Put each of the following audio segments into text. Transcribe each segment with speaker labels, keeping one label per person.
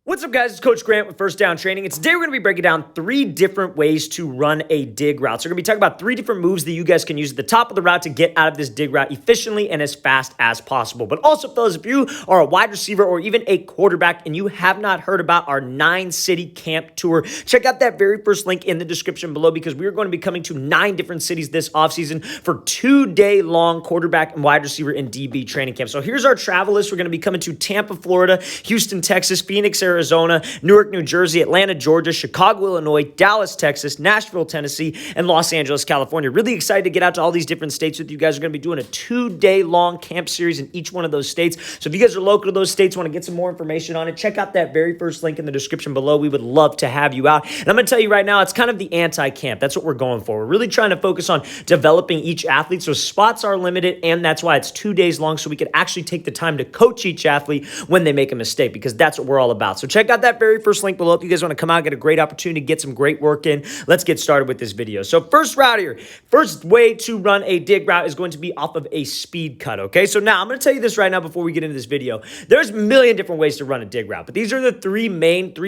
Speaker 1: What's up, guys? It's Coach Grant with First Down Training. And today we're going to be breaking down 3 different ways to run a dig route. So we're going to be talking about 3 different moves that you guys can use at the top of the route to get out of this dig route efficiently and as fast as possible. But also, fellas, if you are a wide receiver or even a quarterback and you have not heard about our 9-city camp tour, check out that very first link in the description below because we are going to be coming to 9 different cities this offseason for 2-day-long quarterback and wide receiver and DB training camp. So here's our travel list. We're going to be coming to Tampa, Florida, Houston, Texas, Phoenix, Arizona, Newark, New Jersey, Atlanta, Georgia, Chicago, Illinois, Dallas, Texas, Nashville, Tennessee, and Los Angeles, California. Really excited to get out to all these different states with you guys. We're going to be doing a 2-day-long camp series in each one of those states. So if you guys are local to those states, want to get some more information on it, check out that very first link in the description below. We would love to have you out. And I'm going to tell you right now, it's kind of the anti-camp. That's what we're going for. We're really trying to focus on developing each athlete. So spots are limited, and that's why it's 2 days long, so we can actually take the time to coach each athlete when they make a mistake, because that's what we're all about. So check out that very first link below if you guys want to come out, get a great opportunity to get some great work in. Let's get started with this video. So first route here, first way to run a dig route is going to be off of a speed cut, okay? So now I'm going to tell you this right now before we get into this video. There's a million different ways to run a dig route, but these are the three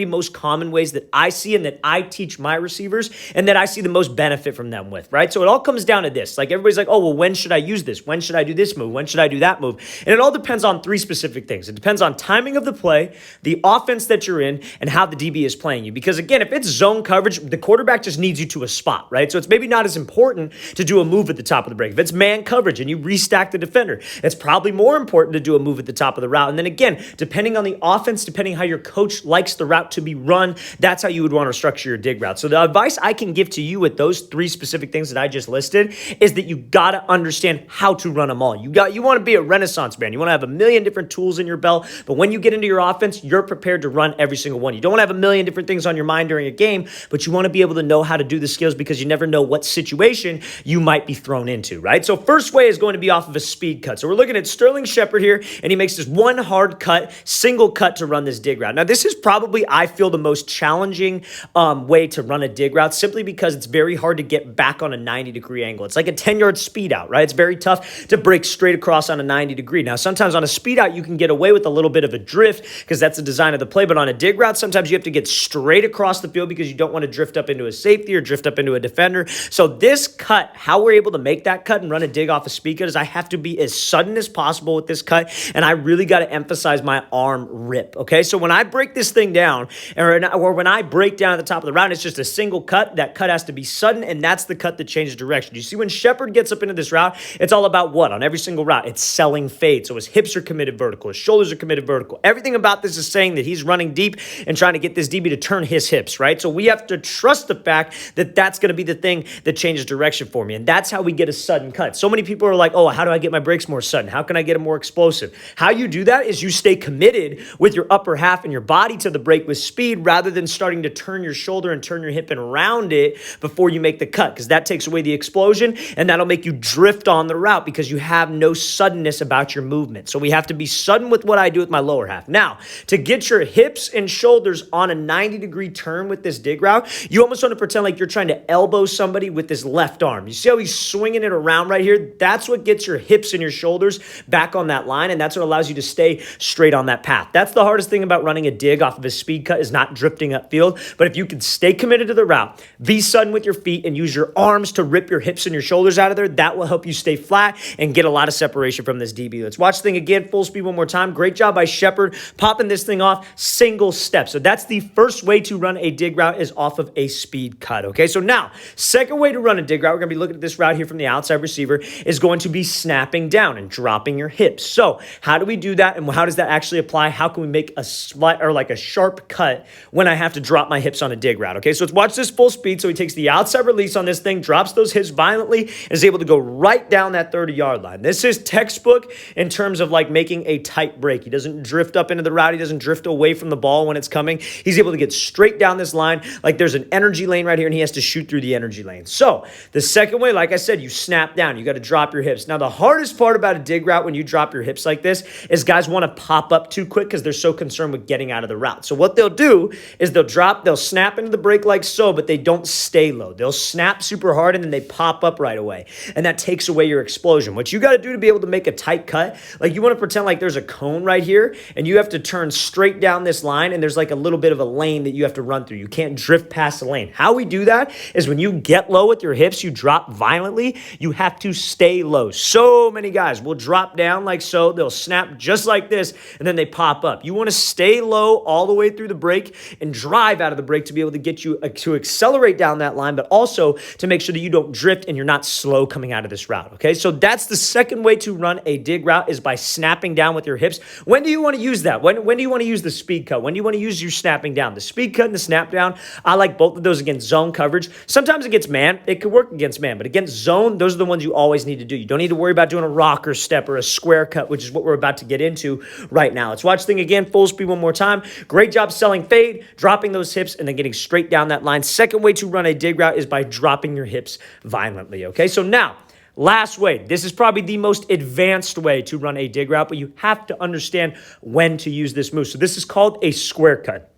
Speaker 1: most common ways that I see and that I teach my receivers and that I see the most benefit from them with, right? So it all comes down to this. Like, everybody's like, oh, well, when should I use this? When should I do this move? When should I do that move? And it all depends on 3 specific things. It depends on timing of the play, the offense that you're in, and how the DB is playing you. Because again, if it's zone coverage, the quarterback just needs you to a spot, right? So it's maybe not as important to do a move at the top of the break. If it's man coverage and you restack the defender, it's probably more important to do a move at the top of the route. And then again, depending on the offense, depending how your coach likes the route to be run, that's how you would want to structure your dig route. So the advice I can give to you with those 3 specific things that I just listed is that you got to understand how to run them all. You want to be a renaissance man. You want to have a million different tools in your belt, but when you get into your offense, you're prepared to run every single one. You don't want to have a million different things on your mind during a game, but you want to be able to know how to do the skills because you never know what situation you might be thrown into, right? So first way is going to be off of a speed cut. So we're looking at Sterling Shepard here, and he makes this one hard cut, single cut to run this dig route. Now, this is probably, I feel, the most challenging way to run a dig route simply because it's very hard to get back on a 90-degree angle. It's like a 10-yard speed out, right? It's very tough to break straight across on a 90-degree. Now, sometimes on a speed out, you can get away with a little bit of a drift because that's the design of the play, but on a dig route, sometimes you have to get straight across the field because you don't want to drift up into a safety or drift up into a defender. So this cut, how we're able to make that cut and run a dig off a speed cut is I have to be as sudden as possible with this cut, and I really got to emphasize my arm rip, okay? So when I break this thing down, or when I break down at the top of the route, it's just a single cut. That cut has to be sudden, and that's the cut that changes direction. You see, when Shepard gets up into this route, it's all about what? On every single route, it's selling fade. So his hips are committed vertical, his shoulders are committed vertical. Everything about this is saying that he's running deep and trying to get this DB to turn his hips, right? So we have to trust the fact that that's going to be the thing that changes direction for me. And that's how we get a sudden cut. So many people are like, oh, how do I get my breaks more sudden? How can I get them more explosive? How you do that is you stay committed with your upper half and your body to the break with speed rather than starting to turn your shoulder and turn your hip and round it before you make the cut, because that takes away the explosion and that'll make you drift on the route because you have no suddenness about your movement. So we have to be sudden with what I do with my lower half. Now, to get your hips and shoulders on a 90-degree turn with this dig route, you almost want to pretend like you're trying to elbow somebody with this left arm. You see how he's swinging it around right here? That's what gets your hips and your shoulders back on that line, and that's what allows you to stay straight on that path. That's the hardest thing about running a dig off of a speed cut is not drifting upfield, but if you can stay committed to the route, be sudden with your feet, and use your arms to rip your hips and your shoulders out of there, that will help you stay flat and get a lot of separation from this DB. Let's watch the thing again, full speed one more time. Great job by Shepard, popping this thing off, single step. So that's the first way to run a dig route is off of a speed cut, okay? So now, second way to run a dig route, we're going to be looking at this route here from the outside receiver, is going to be snapping down and dropping your hips. So how do we do that, and how does that actually apply? How can we make a slight or like a sharp cut when I have to drop my hips on a dig route, okay? So let's watch this full speed. So he takes the outside release on this thing, drops those hips violently, and is able to go right down that 30-yard line. This is textbook in terms of like making a tight break. He doesn't drift up into the route. He doesn't drift away from the ball when it's coming. He's able to get straight down this line like there's an energy lane right here, and he has to shoot through the energy lane. So the second way, like I said, you snap down. You got to drop your hips. Now, the hardest part about a dig route when you drop your hips like this is guys want to pop up too quick because they're so concerned with getting out of the route. So what they'll do is they'll snap into the break like so, but they don't stay low. They'll snap super hard, and then they pop up right away, and that takes away your explosion. What you got to do to be able to make a tight cut, like you want to pretend like there's a cone right here, and you have to turn straight down this line and there's like a little bit of a lane that you have to run through. You can't drift past the lane. How we do that is when you get low with your hips, you drop violently, you have to stay low. So many guys will drop down like so, they'll snap just like this, and then they pop up. You want to stay low all the way through the break and drive out of the break to be able to get you to accelerate down that line, but also to make sure that you don't drift and you're not slow coming out of this route, okay? So that's the second way to run a dig route, is by snapping down with your hips. When do you want to use that? When do you want to use the speed cut? When do you want to use your snapping down? The speed cut and the snap down, I like both of those against zone coverage. Sometimes against man, it could work against man, but against zone, those are the ones you always need to do. You don't need to worry about doing a rocker step or a square cut, which is what we're about to get into right now. Let's watch the thing again, full speed one more time. Great job selling fade, dropping those hips, and then getting straight down that line. Second way to run a dig route is by dropping your hips violently, okay? So now, last way, this is probably the most advanced way to run a dig route, but you have to understand when to use this move. So this is called a square cut.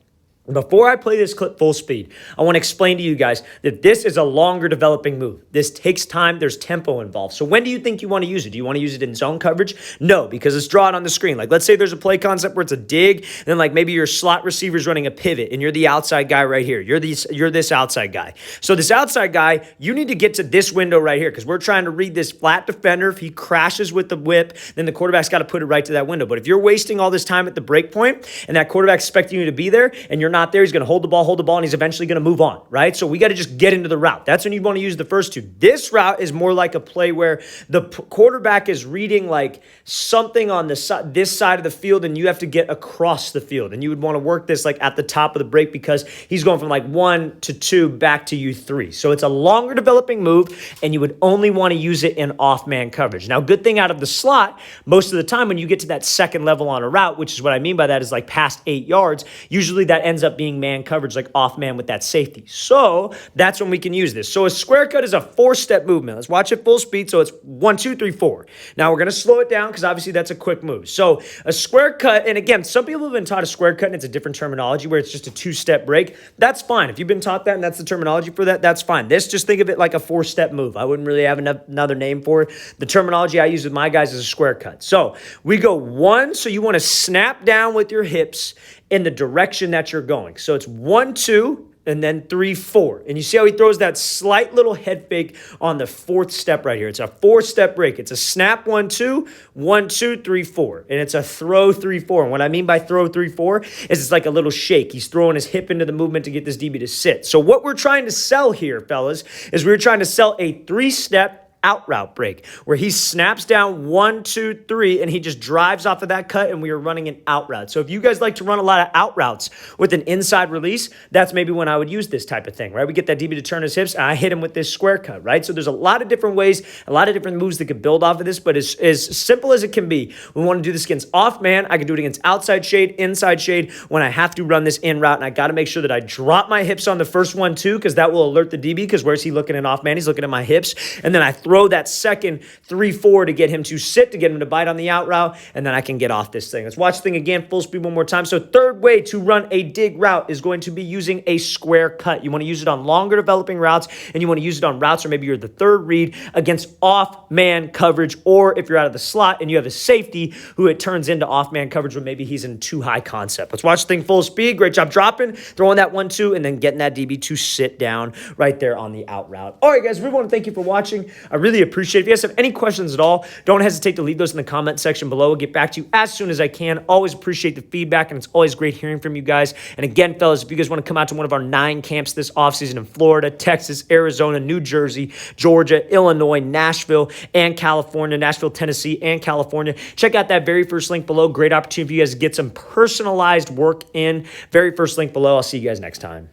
Speaker 1: Before I play this clip full speed, I want to explain to you guys that this is a longer developing move. This takes time. There's tempo involved. So when do you think you want to use it? Do you want to use it in zone coverage? No, because it's drawn on the screen. Like, let's say there's a play concept where it's a dig, and then like maybe your slot receiver's running a pivot, and you're the outside guy right here. You're this outside guy. So this outside guy, you need to get to this window right here, because we're trying to read this flat defender. If he crashes with the whip, then the quarterback's got to put it right to that window. But if you're wasting all this time at the break point, and that quarterback's expecting you to be there, and you're not there, he's going to hold the ball, and he's eventually going to move on, right? So we got to just get into the route. That's when you want to use the first two. This route is more like a play where the quarterback is reading like something on this side of the field, and you have to get across the field. And you would want to work this like at the top of the break, because he's going from like 1 to 2 back to you 3. So it's a longer developing move, and you would only want to use it in off-man coverage. Now, good thing out of the slot, most of the time when you get to that second level on a route, which is what I mean by that is like past 8 yards, usually that ends up being man coverage, like off man with that safety. So that's when we can use this. So a square cut is a 4-step movement. Let's watch it full speed. So it's 1, 2, 3, 4. Now we're going to slow it down because obviously that's a quick move. So a square cut, and again, some people have been taught a square cut and it's a different terminology where it's just a 2-step break. That's fine. If you've been taught that and that's the terminology for that, that's fine. This, just think of it like a 4-step move. I wouldn't really have another name for it. The terminology I use with my guys is a square cut. So we go 1, so you want to snap down with your hips in the direction that you're going. So it's 1, 2, and then 3, 4. And you see how he throws that slight little head fake on the 4th step right here. It's a 4-step break. It's a snap 1, 2, 1, 2, 3, 4. And it's a throw 3, 4. And what I mean by throw 3, 4 is it's like a little shake. He's throwing his hip into the movement to get this DB to sit. So what we're trying to sell here, fellas, is we're trying to sell a 3-step out route break where he snaps down 1, 2, 3, and he just drives off of that cut, and we are running an out route. So if you guys like to run a lot of out routes with an inside release, that's maybe when I would use this type of thing, right? We get that DB to turn his hips, and I hit him with this square cut, right? So there's a lot of different ways, a lot of different moves that could build off of this, but as simple as it can be, we want to do this against off man. I can do it against outside shade, inside shade, when I have to run this in route, and I got to make sure that I drop my hips on the first one too, because that will alert the DB, because where's he looking at off man? He's looking at my hips, and then I throw that second 3, 4 to get him to sit, to get him to bite on the out route, and then I can get off this thing. Let's watch the thing again, full speed one more time. So third way to run a dig route is going to be using a square cut. You want to use it on longer developing routes, and you want to use it on routes where maybe you're the third read against off-man coverage, or if you're out of the slot and you have a safety who it turns into off-man coverage when maybe he's in too high concept. Let's watch the thing full speed. Great job dropping, throwing that 1, 2, and then getting that DB to sit down right there on the out route. All right, guys, we want to thank you for watching. I really appreciate it. If you guys have any questions at all, don't hesitate to leave those in the comment section below. I'll get back to you as soon as I can. Always appreciate the feedback, and it's always great hearing from you guys. And again, fellas, if you guys want to come out to one of our 9 camps this offseason in Florida, Texas, Arizona, New Jersey, Georgia, Illinois, Nashville, and California, Nashville, Tennessee, and California, check out that very first link below. Great opportunity for you guys to get some personalized work in. Very first link below. I'll see you guys next time.